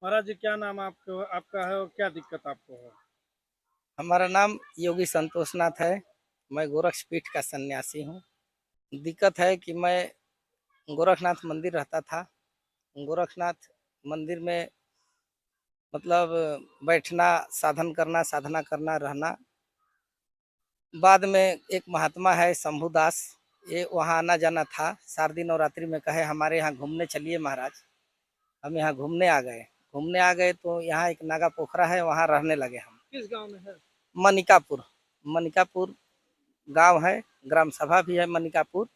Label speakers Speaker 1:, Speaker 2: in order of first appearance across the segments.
Speaker 1: महाराज जी, क्या नाम आपको आपका है और क्या दिक्कत आपको है?
Speaker 2: हमारा नाम योगी संतोषनाथ है। मैं गोरक्ष पीठ का सन्यासी हूँ। दिक्कत है कि मैं गोरखनाथ मंदिर रहता था। गोरखनाथ मंदिर में मतलब बैठना, साधन करना, साधना करना, रहना। बाद में एक महात्मा है शंभुदास, ये वहाँ आना जाना था। शारदीय नवरात्रि में कहे हमारे यहाँ घूमने चलिए महाराज। हम यहाँ घूमने आ गए तो यहाँ एक नागा पोखरा है, वहाँ रहने लगे हम।
Speaker 1: किस गांव में है?
Speaker 2: मनिकापुर। मनिकापुर गांव है, ग्राम सभा भी है मनिकापुर।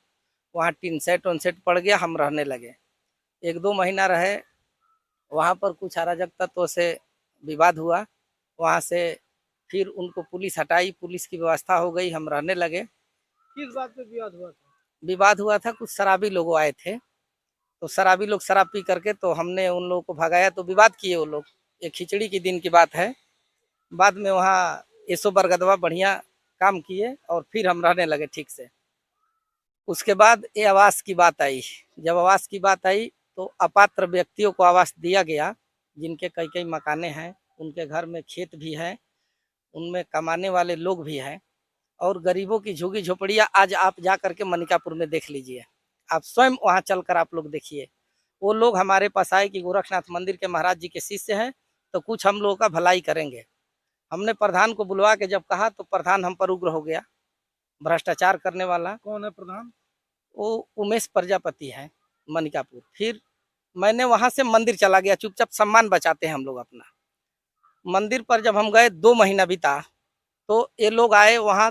Speaker 2: वहाँ टीन सेट उन सेट पड़ गया, हम रहने लगे। एक दो महीना रहे, वहाँ पर कुछ अराजक तत्वों से विवाद हुआ। वहाँ से फिर उनको पुलिस हटाई, पुलिस की व्यवस्था हो गई, हम रहने लगे।
Speaker 1: किस बात पे विवाद हुआ था?
Speaker 2: विवाद हुआ था, कुछ शराबी लोग आए थे, तो शराबी लोग शराब पी करके तो हमने उन लोगों को भगाया, तो विवाद किए वो लोग। ये खिचड़ी के दिन की बात है। बाद में वहाँ एसो बरगदवा बढ़िया काम किए और फिर हम रहने लगे ठीक से। उसके बाद ये आवास की बात आई। जब आवास की बात आई तो अपात्र व्यक्तियों को आवास दिया गया, जिनके कई कई मकाने हैं, उनके घर में खेत भी है, उनमें कमाने वाले लोग भी हैं। और गरीबों की झुग्गी झोपड़ियाँ आज आप जा करके मनिकापुर में देख लीजिए, आप स्वयं वहाँ चलकर आप लोग देखिए। वो लोग हमारे पास आए कि गोरखनाथ मंदिर के महाराज जी के शिष्य हैं, तो कुछ हम लोगों का भलाई करेंगे। हमने प्रधान को बुलवा के जब कहा तो प्रधान हम पर उग्र हो गया, भ्रष्टाचार करने वाला।
Speaker 1: कौन है प्रधान?
Speaker 2: वो उमेश प्रजापति है, मनिकापुर। फिर मैंने वहां से मंदिर चला गया, चुपचाप सम्मान बचाते हैं हम लोग अपना। मंदिर पर जब हम गए 2 महीना बीता, तो ये लोग आए वहाँ,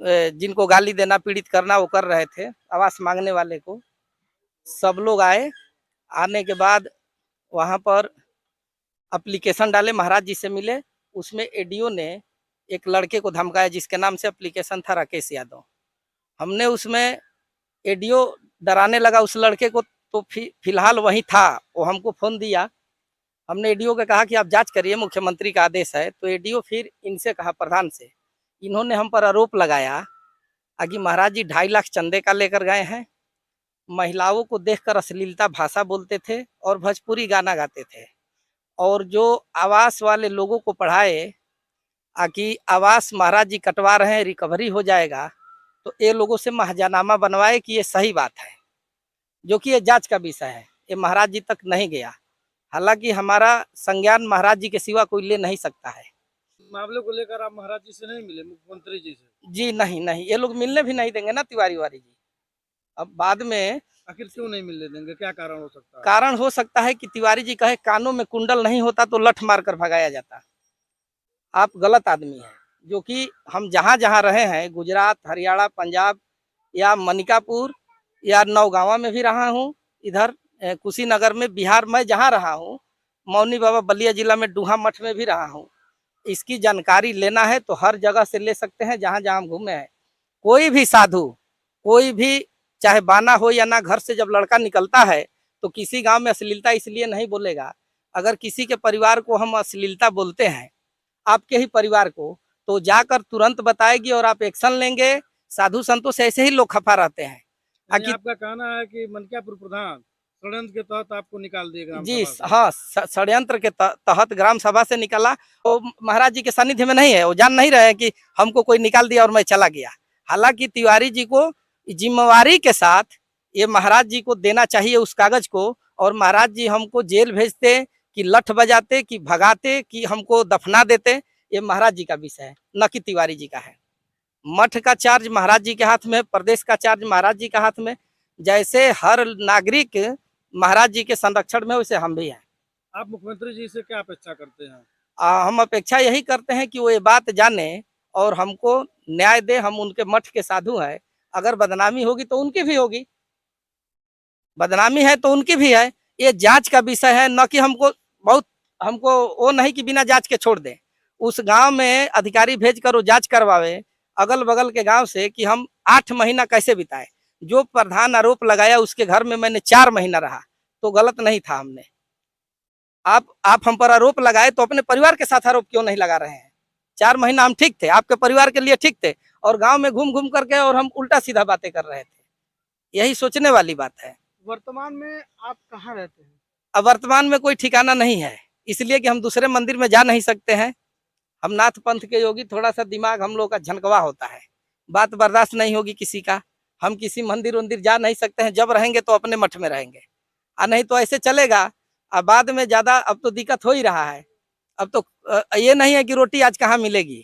Speaker 2: जिनको गाली देना, पीड़ित करना वो कर रहे थे, आवास मांगने वाले को। सब लोग आए। आने के बाद वहाँ पर एप्लीकेशन डाले, महाराज जी से मिले। उसमें एडीओ ने एक लड़के को धमकाया जिसके नाम से एप्लीकेशन था, राकेश यादव। हमने उसमें, एडीओ डराने लगा उस लड़के को, तो फिलहाल वही था, वो हमको फोन दिया। हमने एडीओ को कहा कि आप जांच करिए, मुख्यमंत्री का आदेश है। तो एडीओ फिर इनसे कहा, प्रधान से। इन्होंने हम पर आरोप लगाया कि महाराज जी 2.5 लाख चंदे का लेकर गए हैं, महिलाओं को देखकर अश्लीलता भाषा बोलते थे और भोजपुरी गाना गाते थे। और जो आवास वाले लोगों को पढ़ाए कि आवास महाराज जी कटवा रहे हैं, रिकवरी हो जाएगा, तो ये लोगों से महाजनामा बनवाए कि ये सही बात है, जो कि ये जांच का विषय है। ये महाराज जी तक नहीं गया। हालांकि हमारा संज्ञान महाराज जी के सिवा कोई ले नहीं सकता है।
Speaker 1: मामले को लेकर आप महाराज जी से नहीं मिले, मुख्यमंत्री जी से?
Speaker 2: जी नहीं नहीं, ये लोग मिलने भी नहीं देंगे ना तिवारी वारी जी। अब बाद में
Speaker 1: आखिर क्यों नहीं मिलने देंगे? क्या कारण हो सकता है?
Speaker 2: कारण हो सकता है कि तिवारी जी कहे कानों में कुंडल नहीं होता तो लठ मारकर भगाया जाता। आप गलत आदमी हैं। जो कि हम जहाँ जहाँ रहे हैं, गुजरात, हरियाणा, पंजाब या मनिकापुर या नौगावा में भी रहा हूँ, इधर कुशीनगर में, बिहार में जहाँ रहा हूँ, मौनी बाबा बलिया जिला में डूहा मठ में भी रहा हूँ। इसकी जानकारी लेना है तो हर जगह से ले सकते हैं जहाँ जहाँ हम घूमे हैं। कोई भी साधु, कोई भी, चाहे बाना हो या ना, घर से जब लड़का निकलता है तो किसी गांव में अश्लीलता इसलिए नहीं बोलेगा। अगर किसी के परिवार को हम अश्लीलता बोलते हैं, आपके ही परिवार को, तो जाकर तुरंत बताएगी और आप एक्शन लेंगे। साधु संतों से ऐसे ही लोग खफा रहते हैं।
Speaker 1: यानी
Speaker 2: कि
Speaker 1: आपका कहना है कि मनिकापुर प्रधान षड्यंत्र के तहत आपको निकाल दिए ग्राम
Speaker 2: जी
Speaker 1: सभा से?
Speaker 2: हाँ, षड्यंत्र के तहत ग्राम सभा से निकाला। वो महाराज जी के सानिध्य में नहीं है, वो जान नहीं रहे हैं कि हमको कोई निकाल दिया और मैं चला गया। हालांकि तिवारी जी को जिम्मेवारी के साथ ये महाराज जी को देना चाहिए उस कागज को। और महाराज जी हमको जेल भेजते कि लठ बजाते कि भगाते कि हमको दफना देते, ये महाराज जी का विषय है, न कि तिवारी जी का है। मठ का चार्ज महाराज जी के हाथ में, प्रदेश का चार्ज महाराज जी के हाथ में। जैसे हर नागरिक महाराज जी के संरक्षण में, वैसे हम भी हैं।
Speaker 1: आप मुख्यमंत्री जी से क्या अपेक्षा करते हैं?
Speaker 2: हम अपेक्षा यही करते हैं कि वो ये बात जाने और हमको न्याय दे। हम उनके मठ के साधु हैं। अगर बदनामी होगी तो उनकी भी होगी, बदनामी है तो उनकी भी है। ये जांच का विषय है, न कि हमको वो नहीं कि बिना जांच के छोड़ दें। उस गांव में अधिकारी भेजकर वो जांच करवावे, अगल बगल के गांव से, कि हम 8 महीना कैसे बिताए। जो प्रधान आरोप लगाया उसके घर में मैंने 4 महीना रहा, तो गलत नहीं था हमने। आप हम पर आरोप लगाए तो अपने परिवार के साथ आरोप क्यों नहीं लगा रहे हैं? 4 महीना हम ठीक थे, आपके परिवार के लिए ठीक थे, और गांव में घूम घूम करके और हम उल्टा सीधा बातें कर रहे थे। यही सोचने वाली बात है।
Speaker 1: वर्तमान में आप कहाँ रहते हैं?
Speaker 2: अब वर्तमान में कोई ठिकाना नहीं है, इसलिए कि हम दूसरे मंदिर में जा नहीं सकते हैं। हम नाथ पंथ के योगी, थोड़ा सा दिमाग हम लोग का झनकवा होता है, बात बर्दाश्त नहीं होगी किसी का। हम किसी मंदिर उंदिर जा नहीं सकते हैं, जब रहेंगे तो अपने मठ में रहेंगे, और नहीं तो ऐसे चलेगा। अब बाद में ज्यादा अब तो दिक्कत हो ही रहा है। अब तो ये नहीं है कि रोटी आज कहाँ मिलेगी,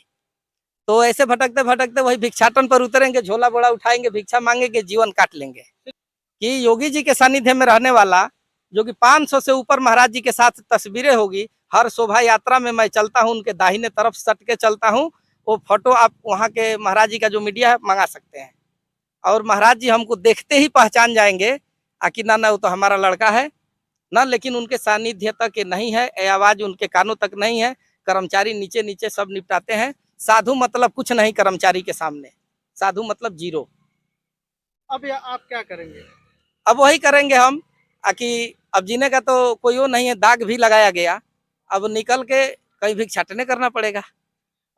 Speaker 2: तो ऐसे भटकते भटकते वही भिक्षाटन पर उतरेंगे, झोला बोड़ा उठाएंगे, भिक्षा मांगेंगे, जीवन काट लेंगे। कि योगी जी के सानिध्य में रहने वाला, जो कि 500 से ऊपर महाराज जी के साथ तस्वीरें होगी, हर शोभा यात्रा में मैं चलता हूँ, उनके दाहिने तरफ सट के चलता हूँ। वो फोटो आप वहाँ के महाराज जी का जो मीडिया है मंगा सकते हैं, और महाराज जी हमको देखते ही पहचान जाएंगे कि ना ना वो तो हमारा लड़का है ना। लेकिन उनके सानिध्य तक नहीं है, ये आवाज उनके कानों तक नहीं है। कर्मचारी नीचे नीचे सब निपटाते हैं। साधु मतलब कुछ नहीं कर्मचारी के सामने, साधु मतलब जीरो।
Speaker 1: अब आप क्या करेंगे?
Speaker 2: अब वही करेंगे हम कि अब जीने का तो कोई वो नहीं है, दाग भी लगाया गया, अब निकल के कहीं भी छाटने करना पड़ेगा।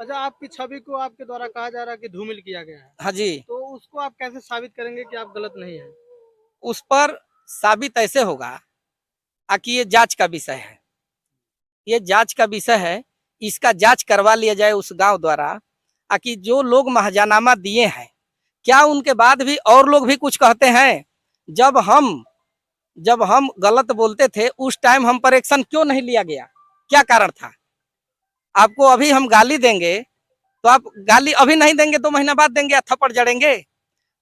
Speaker 1: अच्छा, आपकी छवि को आपके द्वारा कहा जा रहा है कि धूमिल किया गया है,
Speaker 2: हाँ जी,
Speaker 1: तो उसको आप कैसे साबित करेंगे कि आप गलत नहीं है?
Speaker 2: उस पर साबित ऐसे होगा कि ये जांच का विषय है, ये जांच का विषय है। इसका जांच करवा लिया जाए उस गांव द्वारा कि जो लोग महाजनामा दिए हैं, क्या उनके बाद भी और लोग भी कुछ कहते हैं? जब हम गलत बोलते थे उस टाइम हम पर एक्शन क्यों नहीं लिया गया? क्या कारण था? आपको अभी हम गाली देंगे तो आप गाली अभी नहीं देंगे, 2 महीना बाद देंगे या थप्पड़ जड़ेंगे?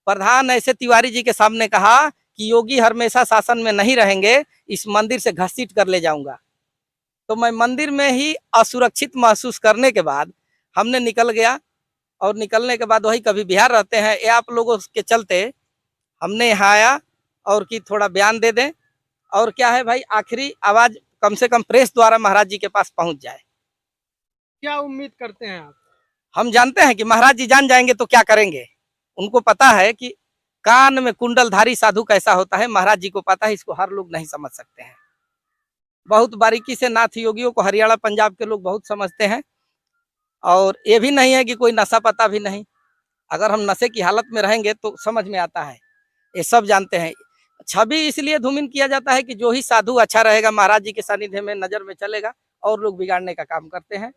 Speaker 2: प्रधान ऐसे तिवारी जी के सामने कहा कि योगी हमेशा शासन में नहीं रहेंगे, इस मंदिर से घसीट कर ले जाऊंगा। तो मैं मंदिर में ही असुरक्षित महसूस करने के बाद हमने निकल गया, और निकलने के बाद वही कभी बिहार रहते हैं, ये आप लोगों के चलते हमने यहाँ आया और कि थोड़ा बयान दे दें। और क्या है भाई, आखिरी आवाज कम से कम प्रेस द्वारा महाराज जी के पास पहुंच जाए।
Speaker 1: क्या उम्मीद करते हैं आप?
Speaker 2: हम जानते हैं कि महाराज जी जान जाएंगे तो क्या करेंगे। उनको पता है कि कान में कुंडलधारी साधु कैसा होता है, महाराज जी को पता है, इसको हर लोग नहीं समझ सकते हैं। बहुत बारीकी से नाथ योगियों को हरियाणा पंजाब के लोग बहुत समझते हैं, और ये भी नहीं है कि कोई नशा पता भी नहीं। अगर हम नशे की हालत में रहेंगे तो समझ में आता है, ये सब जानते हैं। छवि इसलिए धूमिल किया जाता है कि जो ही साधु अच्छा रहेगा, महाराज जी के सानिध्य में नजर में चलेगा, और लोग बिगाड़ने का काम करते हैं।